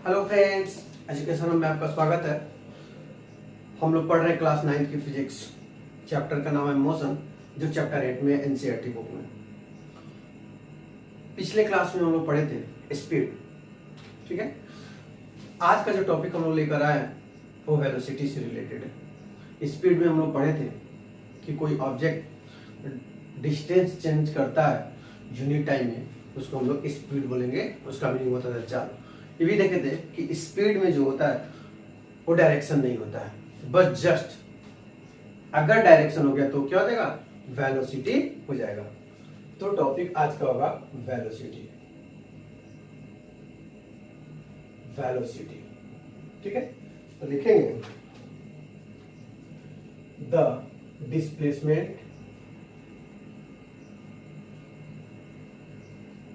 Hello friends, education में आपका स्वागत है। हम लोग पढ़ रहे हैं क्लास 9 की फिजिक्स। चैप्टर का नाम है मोशन, जो चैप्टर 8 में एनसीईआरटी बुक में। पिछले क्लास में हम लोग पढ़े थे स्पीड। ठीक है, आज का जो टॉपिक हम लोग लेकर आए हैं वो वेलोसिटी से रिलेटेड है। स्पीड में हम लोग पढ़े थे कि कोई ऑब्जेक्ट डिस्टेंस चेंज करता है यूनिट टाइम में, उसको हम लोग स्पीड बोलेंगे। उसका मीनिंग होता है चाल। ये भी देखे थे कि स्पीड में जो होता है वो डायरेक्शन नहीं होता है, बस जस्ट अगर डायरेक्शन हो गया तो क्या हो जाएगा, वेलोसिटी हो जाएगा। तो टॉपिक आज का होगा वेलोसिटी। वेलोसिटी, ठीक है। तो लिखेंगे the displacement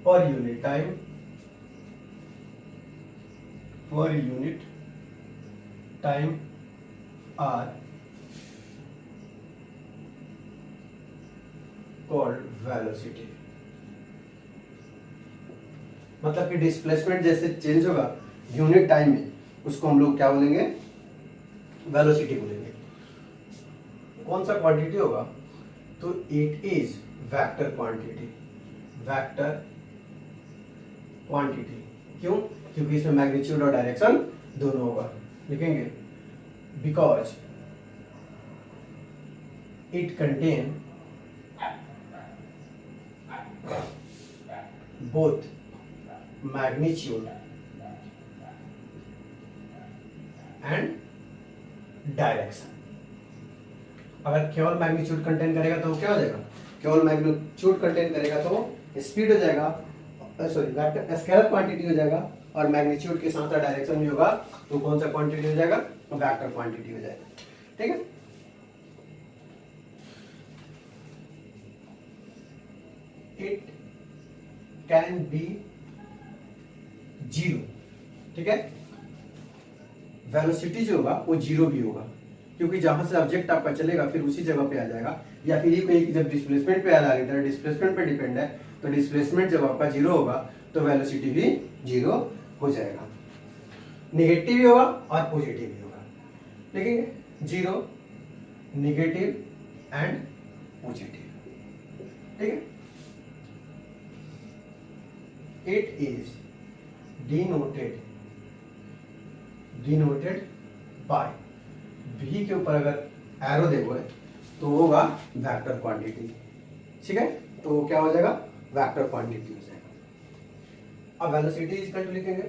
per unit time are called velocity। मतलब कि डिस्प्लेसमेंट जैसे चेंज होगा यूनिट टाइम में, उसको हम लोग क्या बोलेंगे, वेलोसिटी बोलेंगे। कौन सा क्वांटिटी होगा, तो it is vector quantity. Vector quantity क्यों, क्योंकि इसमें मैग्नीट्यूड और डायरेक्शन दोनों होगा। लिखेंगे because it contain both magnitude and direction। अगर केवल मैग्नीट्यूड कंटेन करेगा तो क्या हो जाएगा, केवल मैग्नीट्यूड कंटेन करेगा तो स्पीड हो जाएगा, सॉरी वेक्टर स्केलर क्वांटिटी हो जाएगा, और मैग्नीट्यूड के साथ डायरेक्शन भी होगा तो कौन सा क्वांटिटी हो जाएगा, वेक्टर क्वांटिटी हो जाएगा। ठीक है, इट कैन बी जीरो। ठीक है, वेलोसिटी जो होगा वो जीरो भी होगा, क्योंकि जहां से ऑब्जेक्ट आपका चलेगा फिर उसी जगह पे आ जाएगा। या फिर ये कोई कि जब डिस्प्लेसमेंट पे आ रहा है, डिस्प्लेसमेंट पे डिपेंड है, तो डिस्प्लेसमेंट जब आपका जीरो होगा तो वेलोसिटी भी जीरो हो जाएगा। नेगेटिव भी होगा और पॉजिटिव भी होगा। लिखेंगे जीरो, नेगेटिव एंड पॉजिटिव। ठीक है, it is denoted by v के ऊपर अगर एरो देखोगे तो होगा वेक्टर क्वांटिटी। ठीक है, तो क्या हो जाएगा, वेक्टर क्वांटिटी हो जाएगा। अब वेलोसिटी इज इक्वल टू लिखेंगे,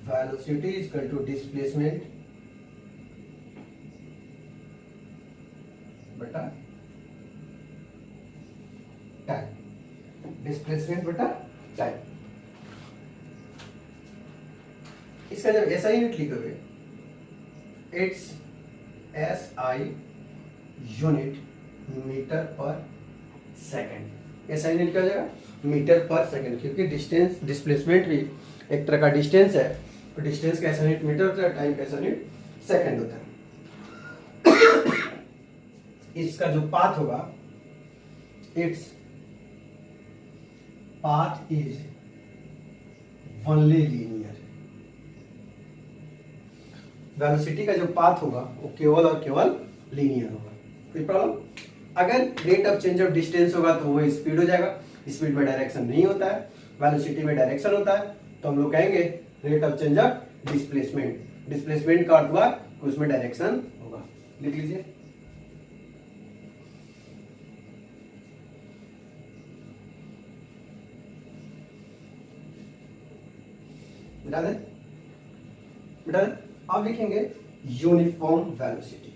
velocity is equal to displacement बटा टाइम। डिस्प्लेसमेंट बटा टाइम। इसका जब ऐसा यूनिट लिखोगे, it's SI unit meter per second. ऐसा यूनिट क्या हो जाएगा, मीटर पर सेकंड, क्योंकि डिस्टेंस डिस्प्लेसमेंट भी एक तरह का डिस्टेंस है, तो डिस्टेंस का ऐसा यूनिट मीटर होता है, टाइम का ऐसा यूनिट सेकंड होता है। इसका जो पाथ होगा, its path is only linear. Velocity का जो पाथ होगा वो केवल और केवल लीनियर होगा। कोई प्रॉब्लम, अगर rate of change of distance होगा तो वो स्पीड हो जाएगा। स्पीड में डायरेक्शन नहीं होता है, वेलोसिटी में डायरेक्शन होता है, तो हम लोग कहेंगे rate of change of displacement. Displacement का अर्थ हुआ कि उसमें डायरेक्शन होगा। लिख लीजिए, मिटा दें, मिटा दें। अब लिखेंगे uniform velocity.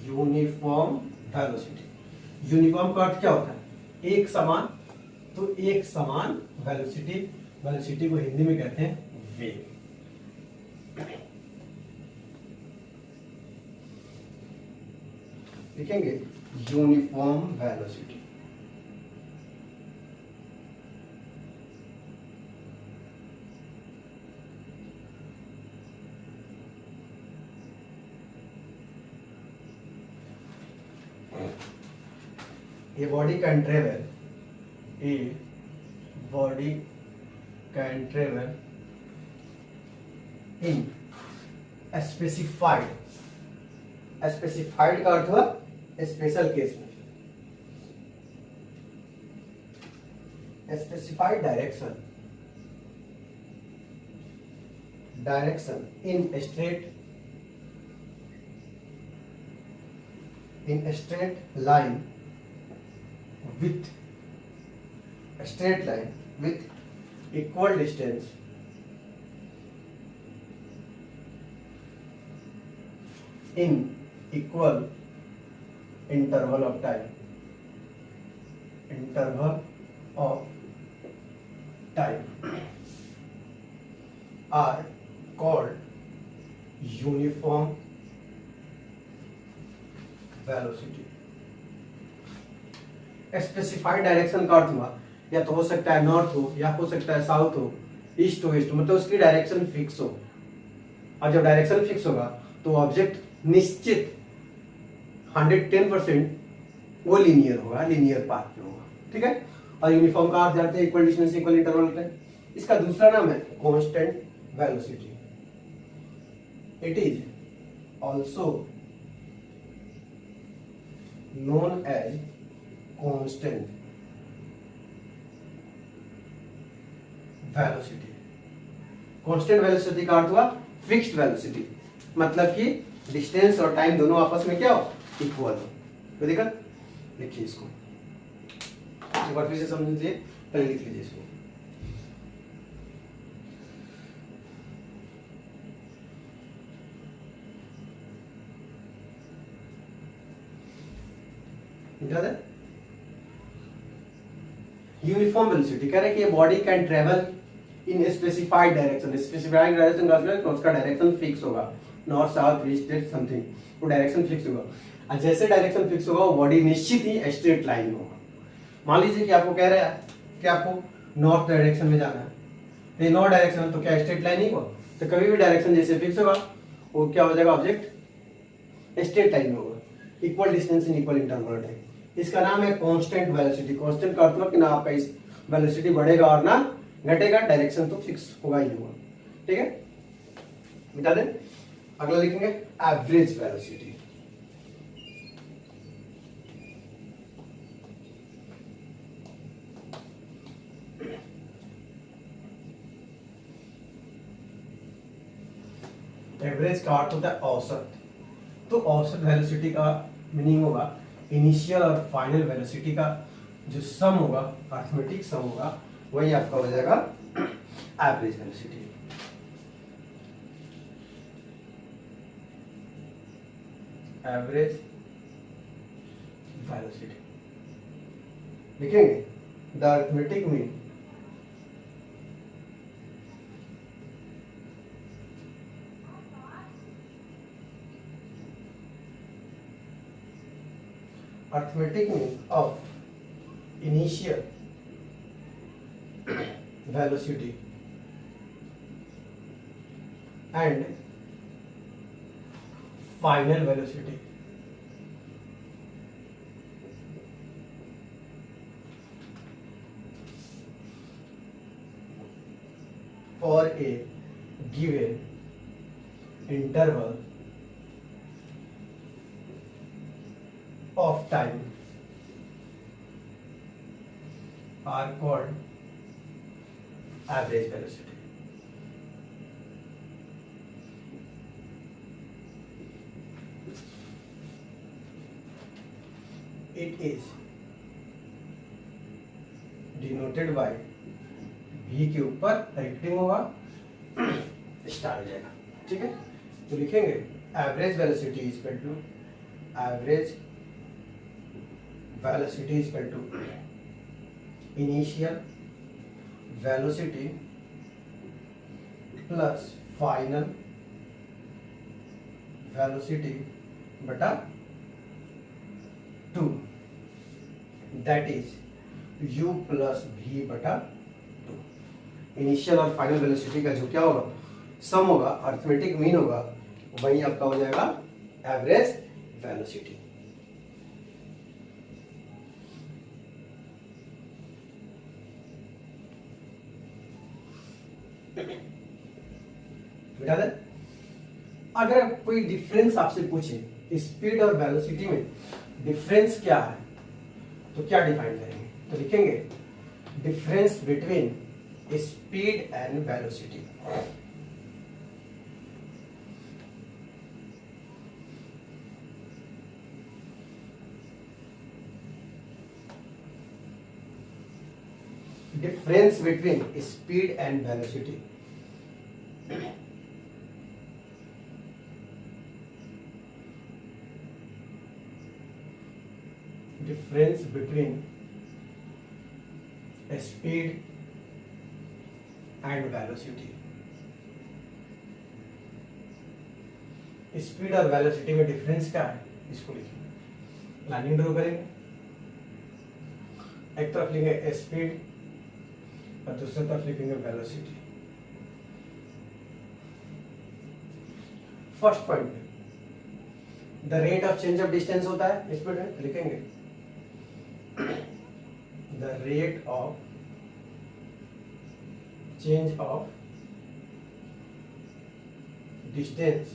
Uniform velocity, uniform का अर्थ क्या होता है, एक समान। तो एक समान वेलोसिटी, वेलोसिटी को हिंदी में कहते हैं वेग। लिखेंगे uniform velocity. A body can travel. A body can travel in specified. Specified का अर्थ हुआ स्पेशल केस में, specified direction in straight line with equal distance in equal interval of time are called uniform velocity. Specified direction का अर्थ हुआ या तो हो सकता है नॉर्थ हो, या हो सकता है साउथ हो, ईस्ट हो, वेस्ट हो, मतलब उसकी डायरेक्शन फिक्स हो। और जब डायरेक्शन फिक्स होगा तो ऑब्जेक्ट निश्चित 110% वो लीनियर होगा, लीनियर पाथ में होगा, ठीक है। और यूनिफॉर्म का अर्थ जानते हैं equal distance equal interval time. इसका दूसरा नाम है constant velocity. It is also known as constant velocity. Constant velocity का अर्थ हुआ फिक्स्ड वेलोसिटी, मतलब कि डिस्टेंस और टाइम दोनों आपस में क्या हो, इक्वल हो। तो देखा, लिखिए इसको एक बार फिर से समझ लीजिए, पहले लिख लीजिए इसको। यूनिफॉर्म वेलोसिटी कह रहे हैं कि body can travel in specified direction. Specified direction का मतलब उसका डायरेक्शन फिक्स होगा, नॉर्थ साउथ ईस्ट समथिंग, वो डायरेक्शन फिक्स होगा। और जैसे डायरेक्शन फिक्स होगा वो बॉडी निश्चित ही स्ट्रेट लाइन में होगा। मान लीजिए कि आपको कह रहा है कि आपको नॉर्थ डायरेक्शन में जाना है, तो नॉर्थ डायरेक्शन तो क्या स्ट्रेट लाइन ही होगा, तो कभी भी डायरेक्शन जैसे फिक्स होगा वो क्या हो जाएगा, ऑब्जेक्ट स्ट्रेट लाइन में होगा, equal distance in equal interval time. इसका नाम है कांस्टेंट वेलोसिटी। कांस्टेंट का अर्थ कि ना आपका इस वेलोसिटी बढ़ेगा और ना घटेगा, डायरेक्शन तो फिक्स होगा ही होगा, ठीक है। मिटा दें, अगला लिखेंगे एवरेज वेलोसिटी। एवरेज का अर्थ होता है औसत। तो औसत वेलोसिटी का मीनिंग होगा इनिशियल और फाइनल वेलोसिटी का जो सम होगा, अर्थमेटिक सम होगा, वही आपका हो जाएगा एवरेज वेलोसिटी। एवरेज वेलोसिटी लिखेंगे the arithmetic mean arithmetic mean of initial velocity and final velocity for a given interval of time are called average velocity. It is denoted by v के ऊपर रेक्टिंग होगा, star हो जाएगा, ठीक है। तो लिखेंगे average velocity is equal to average velocity is equal to initial velocity plus final velocity बटा 2, that is u plus v बटा 2। इनिशियल और फाइनल वेलोसिटी का जो क्या होगा, सम होगा, अर्थमेटिक मीन होगा, वही आपका हो जाएगा एवरेज वेलोसिटी। मिटा दे। अगर कोई डिफरेंस आपसे पूछे स्पीड और वेलोसिटी में डिफरेंस क्या है, तो क्या डिफाइन करेंगे? तो लिखेंगे difference between speed and velocity. Difference between speed and velocity. Difference between speed and velocity. Speed और वेलोसिटी में डिफरेंस क्या है, इसको लिखेंगे, लाइन ड्रॉ करेंगे। एक तरफ लिखेंगे स्पीड और दूसरी तरफ लिखेंगे velocity. First point the rate of change of distance होता है स्पीड में, लिखेंगे the rate of change of distance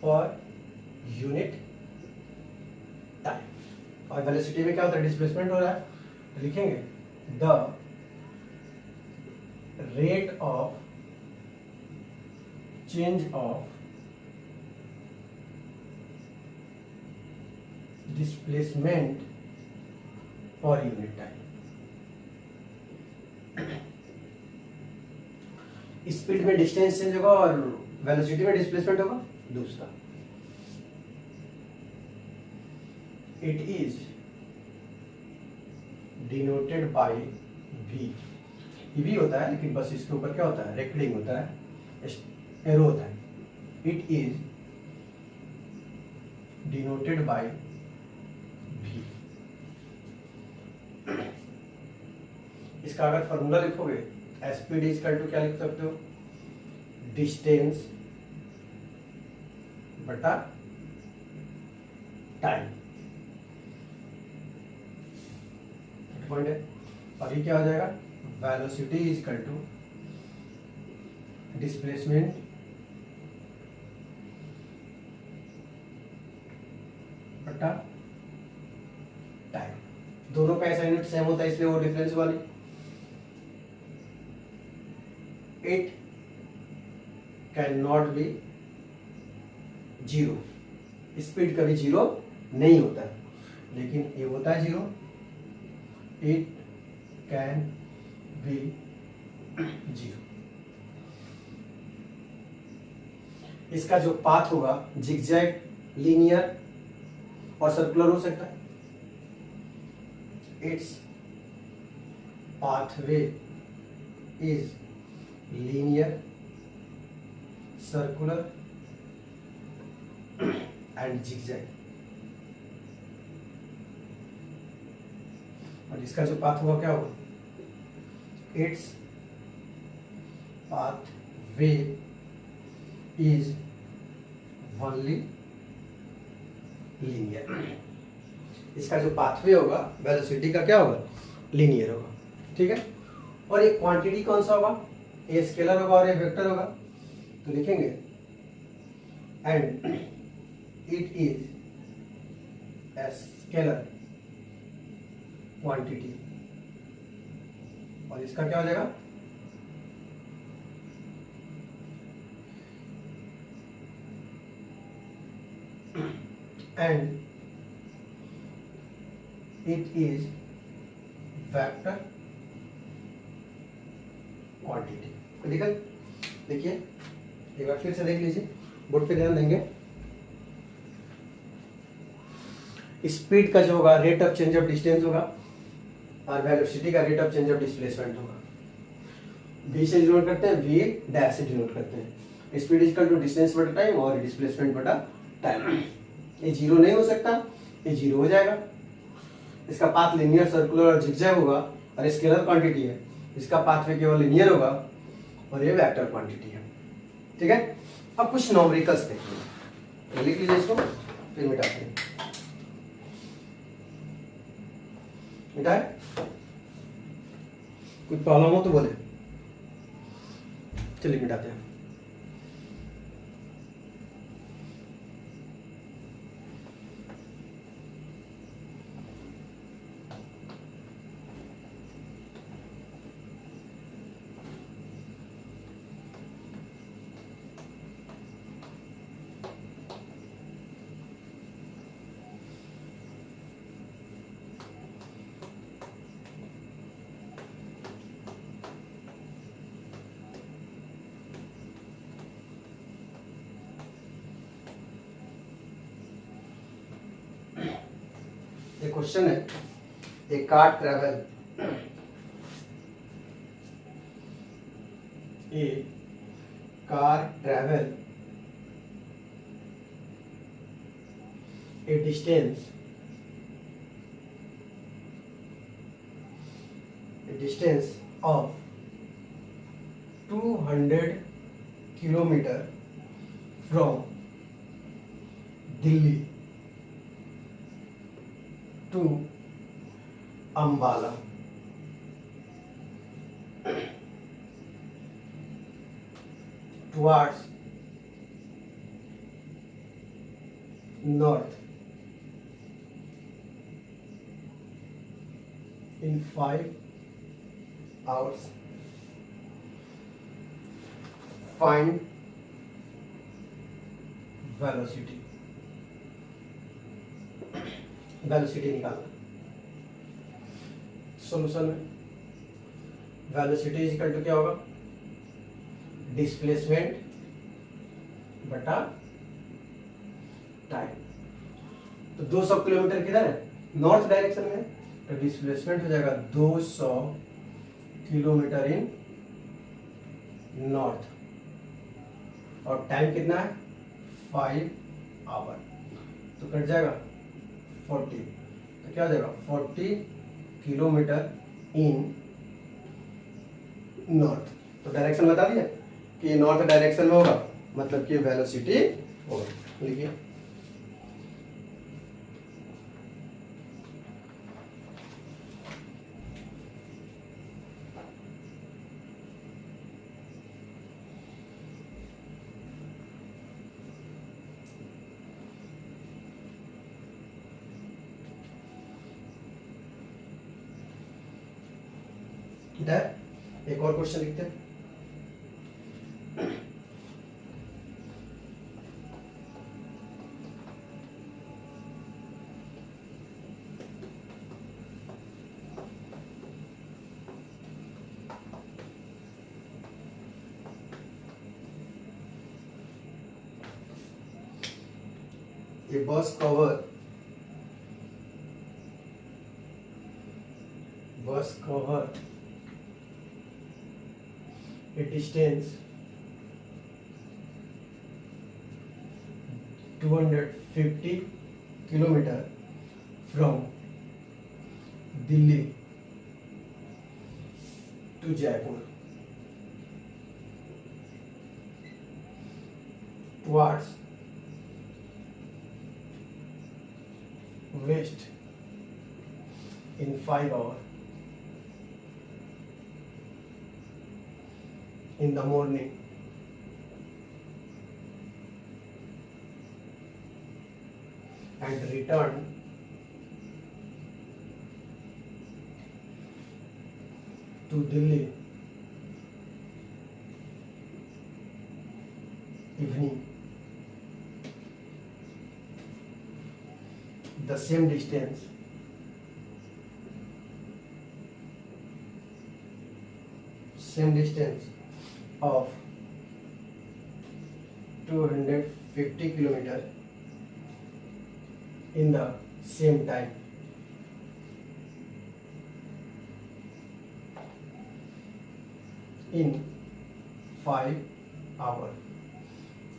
पर यूनिट टाइम। और वेलोसिटी में क्या होता है, डिस्प्लेसमेंट हो रहा है, तो लिखेंगे the rate of change of displacement per unit time. Speed में डिस्टेंस चेंज होगा और वेलोसिटी में डिस्प्लेसमेंट होगा। दूसरा, it is denoted by V. V होता है लेकिन बस इसके ऊपर क्या होता है, रेकॉर्डिंग होता है, एरो होता है। It is denoted by V. इसका अगर फॉर्मूला लिखोगे स्पीड इज इक्वल टू क्या लिख सकते हो, डिस्टेंस बटा टाइम। पॉइंट है। और ये क्या हो जाएगा, velocity is equal to displacement बटा टाइम। दोनों का ऐसा यूनिट सेम होता है इसलिए वो डिफरेंस वाली। It can not be zero. Speed कभी जीरो नहीं होता है, लेकिन ये होता है zero. It can be zero. इसका जो पाथ होगा जिगजैग, लीनियर और सर्कुलर हो सकता है। It's pathway is linear, circular and zigzag. और इसका जो पाथ होगा क्या होगा, its path way is only linear. इसका जो पाथवे होगा वेलोसिटी का क्या होगा, लीनियर होगा। ठीक है। और एक क्वांटिटी कौन सा होगा, ये स्केलर होगा और ये वेक्टर होगा। तो लिखेंगे and it is a scalar quantity. और इसका क्या हो जाएगा, and it is vector quantity. देखिए एक बार फिर से देख लीजिए, बोर्ड पे ध्यान देंगे। स्पीड का जो होगा rate of change of distance होगा और वेलोसिटी का rate of change of displacement होगा। v से डिनोट करते हैं, v डैश से डिनोट करते हैं। स्पीड इक्वल टू डिस्टेंस बटा टाइम और डिस्प्लेसमेंट बटा टाइम। ये जीरो नहीं हो सकता, ये जीरो हो जाएगा। इसका पाथ लिनियर, सर्कुलर और जिगजैग होगा और स्केलर क्वांटिटी है। इसका पाथ भी केवल लिनियर होगा और ये वेक्टर क्वांटिटी है। ठीक है। अब कुछ नॉमरिकल्स देखिए, लिख लीजिए इसको, फिर मिटाते हैं। मिटाए, कुछ प्रॉब्लम हो तो बोले। चलिए मिटाते हैं। एक क्वेश्चन है, a car travel a distance of 200 kilometer from Delhi to Ambala. Towards north in 5 hours. Find velocity. Velocity निकालना। सॉल्यूशन में वेलोसिटी इज इक्वल टू क्या होगा, डिस्प्लेसमेंट बटा टाइम। तो 200 किलोमीटर किधर है, नॉर्थ डायरेक्शन में, तो डिस्प्लेसमेंट हो जाएगा 200 किलोमीटर इन नॉर्थ, और टाइम कितना है 5 आवर, तो कट जाएगा 40, तो क्या हो जाएगा 40 किलोमीटर इन नॉर्थ। तो डायरेक्शन बता दिया कि ये नॉर्थ डायरेक्शन में होगा, मतलब कि वेलोसिटी होगा। लिखिए एक और क्वेश्चन लिखते हैं। A bus cover a distance 250 kilometer from Delhi to Jaipur towards west in 5 hours in the morning, and return to Delhi evening. The same distance of 250 kilometer in the same time. In 5 hours.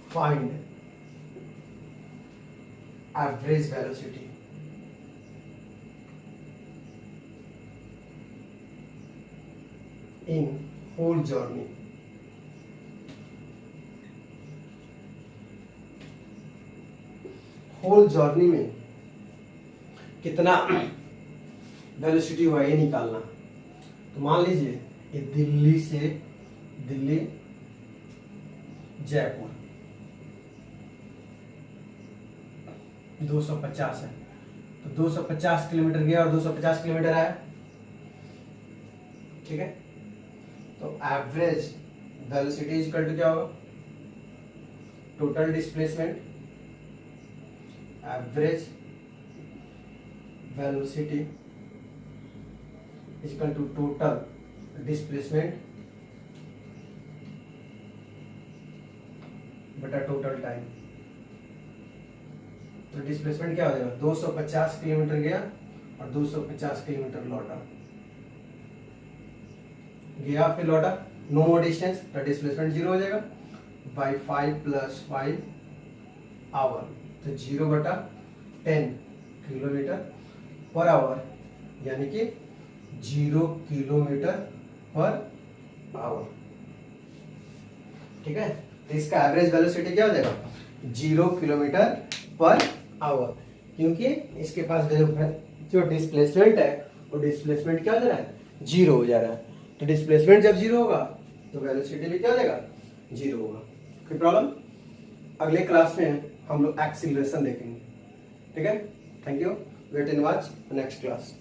Find average velocity in whole journey. Whole journey में कितना velocity हुआ ये निकालना। तो मान लीजिए ये दिल्ली जयपुर 250 है, तो 250 किलोमीटर गया और 250 किलोमीटर आया, ठीक है। तो average velocity is equal to क्या होगा, total displacement, average velocity is equal to total displacement बटा टोटल टाइम। तो डिस्प्लेसमेंट क्या हो जाएगा, 250 किलोमीटर गया और 250 किलोमीटर लौटा, गया फिर लौटा, नो मोर डिस्टेंस, तो डिस्प्लेसमेंट जीरो हो जाएगा, बाई 5 + 5 आवर, तो 0/10 किलोमीटर पर आवर, यानी कि 0 किलोमीटर पर आवर, ठीक है। तो इसका एवरेज वेलोसिटी क्या हो जाएगा, 0 किलोमीटर पर आवर, क्योंकि इसके पास जो डिस्प्लेसमेंट है वो डिस्प्लेसमेंट क्या हो जा रहा है, 0 हो जा रहा है। तो डिस्प्लेसमेंट जब 0 होगा तो वेलोसिटी भी क्या हो जाएगा, 0 होगा। कोई प्रॉब्लम? अगले क्लास में हम लोग एक्सीलरेशन देखेंगे, ठीक है। Thank you, wait and watch next class.